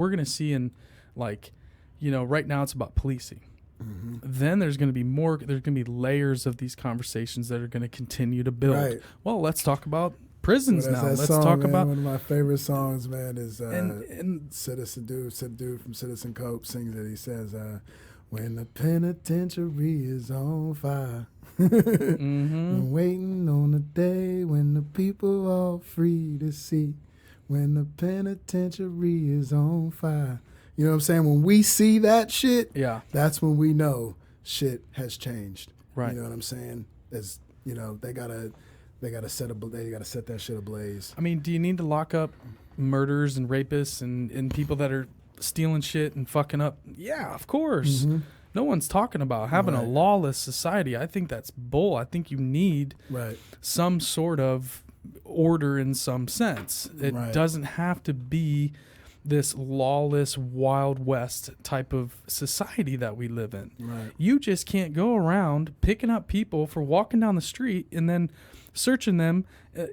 we're going to see in, like, right now it's about policing. Mm-hmm. Then there's going to be more. There's going to be layers of these conversations that are going to continue to build. Right. Well, let's talk about prisons now. Let's talk about one of my favorite songs, man. Is Citizen Dude from Citizen Cope sings it. He says, "When the penitentiary is on fire, I'm waiting on the day when the people are free to see. When the penitentiary is on fire." You know what I'm saying? When we see that shit, that's when we know shit has changed. Right. You know what I'm saying? As they gotta set that shit ablaze. I mean, do you need to lock up murderers and rapists and people that are stealing shit and fucking up? Yeah, of course. Mm-hmm. No one's talking about having a lawless society. I think that's bull. I think you need some sort of order in some sense. It doesn't have to be this lawless Wild West type of society that we live in. Right. You just can't go around picking up people for walking down the street and then searching them.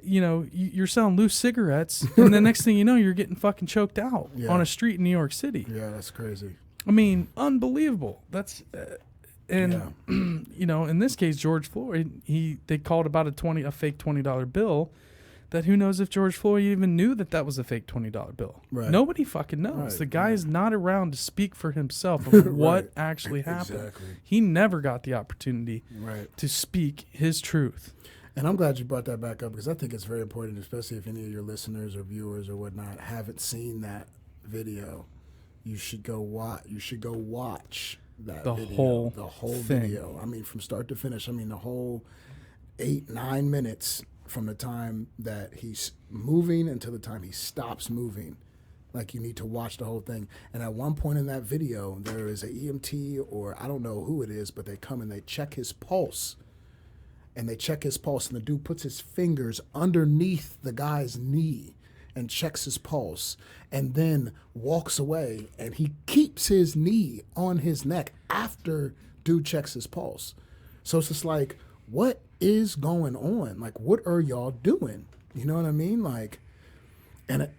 You're selling loose cigarettes, and the next thing you know, you're getting fucking choked out on a street in New York City. Yeah, that's crazy. I mean, unbelievable. That's in this case, George Floyd, they called about a fake $20 bill. That who knows if George Floyd even knew that was a fake $20 bill. Right. Nobody fucking knows. Right. The guy is not around to speak for himself of what actually happened. Exactly. He never got the opportunity to speak his truth. And I'm glad you brought that back up because I think it's very important, especially if any of your listeners or viewers or whatnot haven't seen that video. You should go watch. That the video. The whole thing. Video. I mean, from start to finish. I mean, the whole 8-9 minutes. From the time that he's moving until the time he stops moving. Like, you need to watch the whole thing. And at one point in that video, there is an EMT or I don't know who it is, but they come and they check his pulse. And the dude puts his fingers underneath the guy's knee and checks his pulse and then walks away. And he keeps his knee on his neck after dude checks his pulse. So it's just like, what is going on? Like, what are y'all doing? You know what I mean? Like, and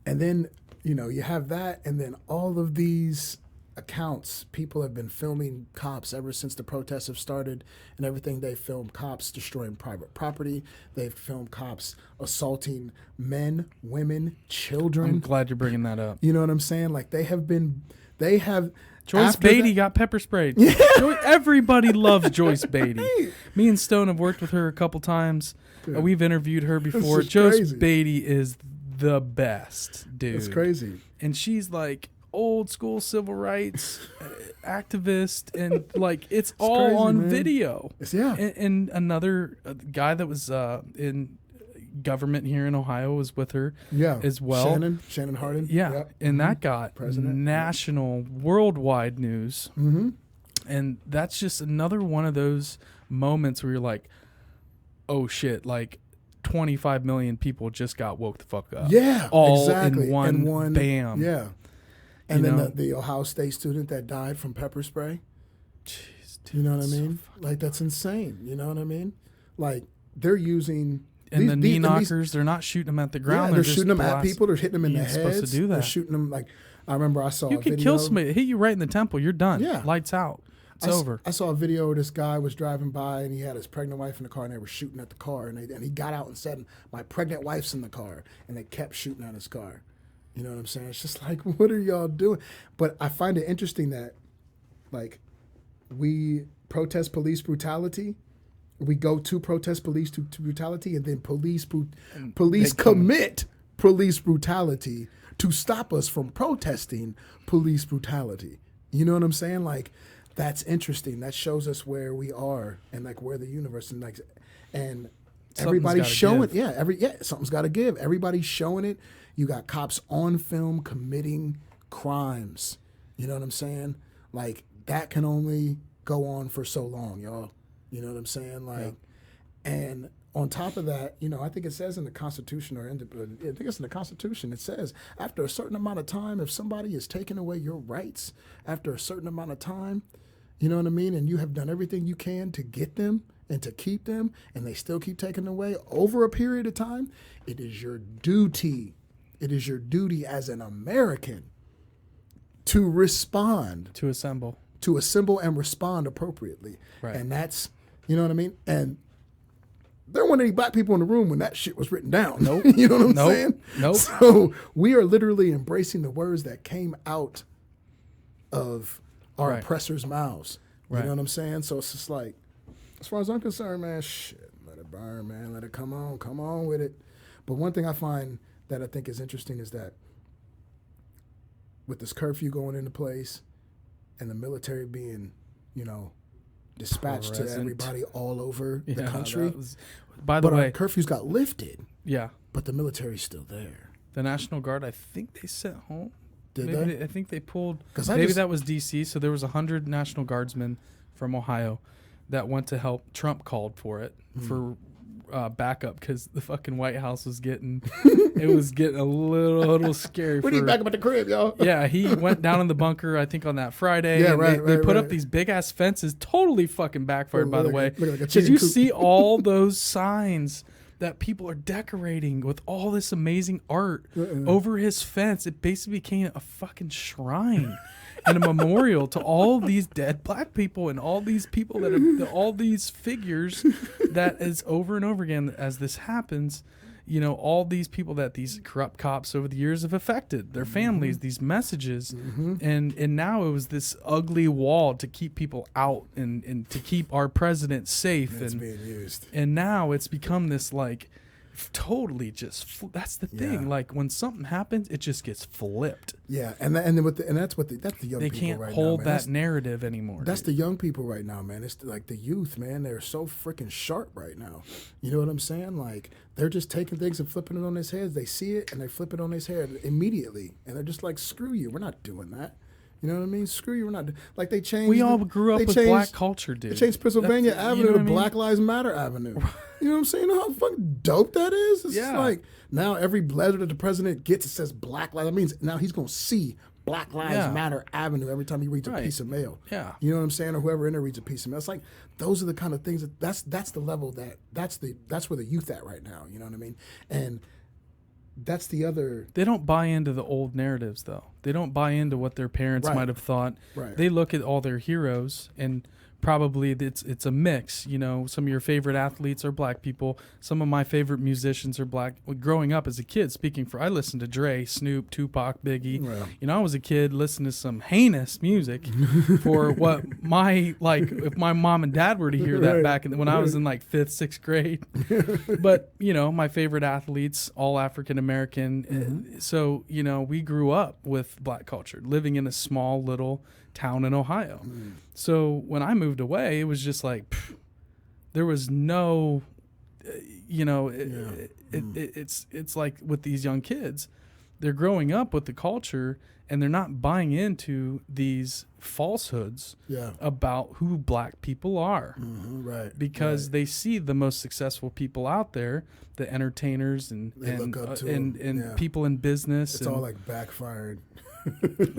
then, you have that, and then all of these accounts, people have been filming cops ever since the protests have started and everything. They filmed cops destroying private property. They've filmed cops assaulting men, women, children. I'm glad you're bringing that up. You know what I'm saying? Like, they have Joyce Beatty got pepper sprayed. Yeah. Everybody loves Joyce Beatty. Me and Stone have worked with her a couple times. We've interviewed her before. Joyce Beatty is the best, dude. It's crazy. And she's like old school civil rights activist, and like it's all crazy, on video. And another guy that was in government here in Ohio was with her as well. Shannon Hardin. Yeah. Yep. And that got national, worldwide news. Mm-hmm. And that's just another one of those moments where you're like, oh shit, like 25 million people just got woke the fuck up. Yeah, all exactly. in one bam. Yeah. And then the Ohio State student that died from pepper spray. Jeez, dude, you know what I mean? Like, that's insane. You know what I mean? Like, they're using... And the knee knockers, they're not shooting them at the ground. Yeah, they're shooting them at people. They're hitting them in the heads. Supposed to do that. They're shooting them like... I remember I saw a video... You could kill somebody. Hit you right in the temple. You're done. Yeah. Lights out. It's over. I saw a video where this guy was driving by and he had his pregnant wife in the car and they were shooting at the car. And he got out and said, "My pregnant wife's in the car." And they kept shooting at his car. You know what I'm saying? It's just like, what are y'all doing? But I find it interesting that, like, we protest police brutality. We go to protest police to brutality, and then police commit police brutality to stop us from protesting police brutality. You know what I'm saying? Like, that's interesting. That shows us where we are and like where the universe and everybody's showing. Something's got to give. Everybody's showing it. You got cops on film committing crimes. You know what I'm saying? Like, that can only go on for so long, y'all. You know what I'm saying? Like, and on top of that, I think it says in the Constitution, I think it's in the Constitution, it says after a certain amount of time, if somebody is taking away your rights after a certain amount of time, you know what I mean? And you have done everything you can to get them and to keep them, and they still keep taking away over a period of time, it is your duty It is your duty as an American to respond, To assemble. and respond appropriately. Right. And that's, you know what I mean? And there weren't any black people in the room when that shit was written down. Nope. You know what I'm saying? Nope. So we are literally embracing the words that came out of our oppressors' mouths. You know what I'm saying? So it's just like, as far as I'm concerned, man, shit, let it burn, man. Let it come on with it. But one thing I find that I think is interesting is that with this curfew going into place and the military being, dispatched to everybody all over the country. By the way, our curfews got lifted. Yeah. But the military's still there. The National Guard, I think they sent home. Did maybe they? I think they pulled. Maybe that was D.C. So there was 100 National Guardsmen from Ohio that went to help. Trump called for it for backup because the fucking White House was getting it was getting a little scary. We need backup at the crib, y'all. Yeah, he went down in the bunker, I think, on that Friday. Yeah, and they put up these big ass fences. Totally fucking backfired, by the way. Did you see all those signs that people are decorating with all this amazing art over his fence? It basically became a fucking shrine and a memorial to all these dead black people and all these people that are all these figures that is over and over again as this happens. All these people that these corrupt cops over the years have affected, their families, these messages. And now it was this ugly wall to keep people out and to keep our president safe. It's being used. And now it's become this totally just that's the thing. Like when something happens, it just gets flipped. Yeah, and that's the young people right now. They can't hold that narrative anymore. That's the young people right now, man. It's like the youth, man. They're so freaking sharp right now. You know what I'm saying? Like they're just taking things and flipping it on his head. They see it and they flip it on his head immediately, and they're just like, "Screw you, we're not doing that." You know what I mean? Screw you, we're not. Like they changed. We all grew up with black culture, dude. They changed Pennsylvania Avenue to Black Lives Matter Avenue. You know what I'm saying? You know how fucking dope that is? It's like now every letter that the president gets, it says Black Lives. That means now he's going to see Black Lives Matter Avenue every time he reads a piece of mail. Yeah. You know what I'm saying? Or whoever in there reads a piece of mail. It's like those are the kind of things that's the level that's where the youth at right now. You know what I mean? And that's the other. They don't buy into the old narratives, though. They don't buy into what their parents might have thought. Right. They look at all their heroes, and probably it's a mix. Some of your favorite athletes are black people. Some of my favorite musicians are black. Growing up as a kid, I listened to Dre, Snoop, Tupac, Biggie. Well. I was a kid listening to some heinous music for what if my mom and dad were to hear that back when I was in 5th, 6th grade. But, my favorite athletes, all African American. So, we grew up with black culture, living in a small little town in Ohio. So when I moved away, it was just like there was no it's like with these young kids, they're growing up with the culture and they're not buying into these falsehoods about who black people are. Because they see the most successful people out there, the entertainers and people in business. It's all like backfired.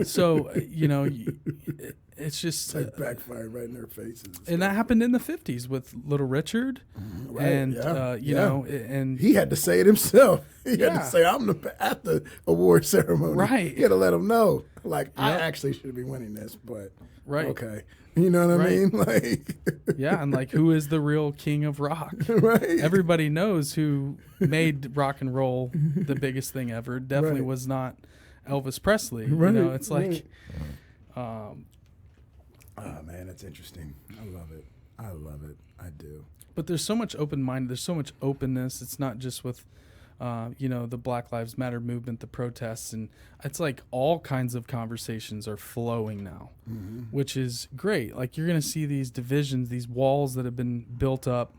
So, it's just like backfired right in their faces. And that happened in the 50s with Little Richard. And, and he had to say it himself. He had to say, I'm at the award ceremony. Right. He had to let him know, I actually should be winning this, but okay. You know what I mean? And who is the real king of rock? Everybody knows who made rock and roll the biggest thing ever. Definitely was not Elvis Presley. It's like oh man, that's interesting. I love it. I do. But there's so much open mind, there's so much openness. It's not just with the Black Lives Matter movement, the protests, and it's like all kinds of conversations are flowing now, which is great. Like you're gonna see these divisions, these walls that have been built up,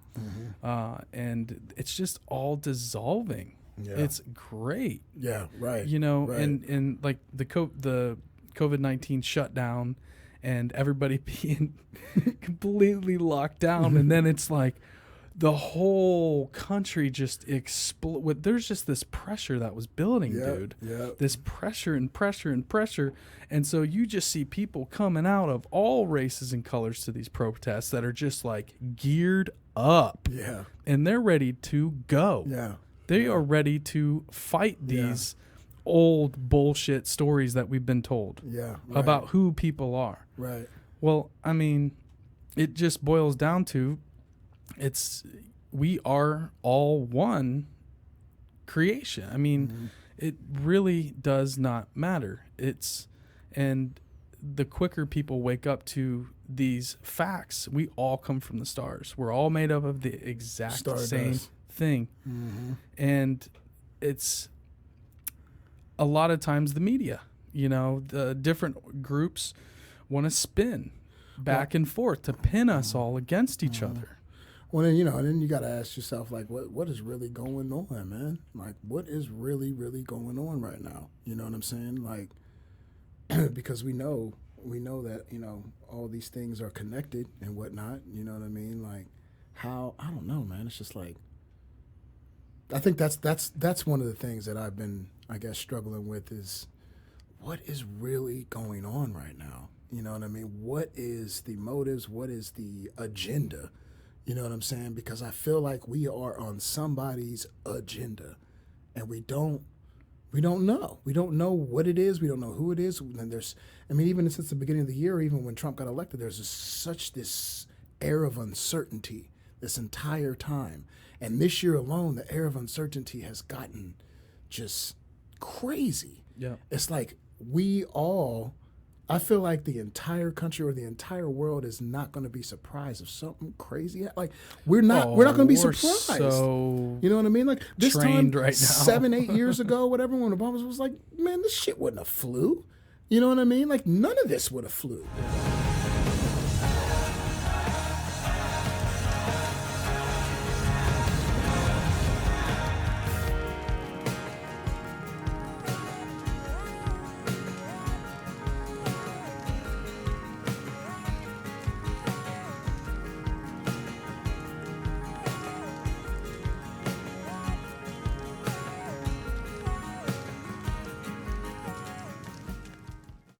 and it's just all dissolving. Yeah. It's great. Yeah, right. And like the COVID-19 shutdown and everybody being completely locked down. And then it's like the whole country just explode. There's just this pressure that was building, dude. Yeah. This pressure and pressure and pressure. And so you just see people coming out of all races and colors to these protests that are just like geared up. Yeah. And they're ready to go. Yeah. They are ready to fight these old bullshit stories that we've been told Yeah. Right. about who people are. Right. Well, I mean, it just boils down to we are all one creation. I mean, it really does not matter. And the quicker people wake up to these facts, we all come from the stars. We're all made up of the exact same thing. And it's a lot of times the media, the different groups want to spin back and forth to pin us all against each other. Well, then, and then you got to ask yourself, like, what is really going on, man? Like, what is really, really going on right now? You know what I'm saying? Like, because we know that, all these things are connected and whatnot. You know what I mean? Like, how, I don't know, man. It's just like, I think that's one of the things that I've been, I guess, struggling with is what is really going on right now? You know what I mean? What is the motives? What is the agenda? You know what I'm saying? Because I feel like we are on somebody's agenda, and we don't know. We don't know what it is. We don't know who it is. And even since the beginning of the year, even when Trump got elected, there's this air of uncertainty this entire time. And this year alone, the air of uncertainty has gotten just crazy. Yeah. It's like I feel like the entire country or the entire world is not going to be surprised if something crazy. Like we're not going to be surprised. So you know what I mean? Like this time, right now. 7-8 years ago, whatever, when Obama was like, man, this shit wouldn't have flew. You know what I mean? Like none of this would have flew.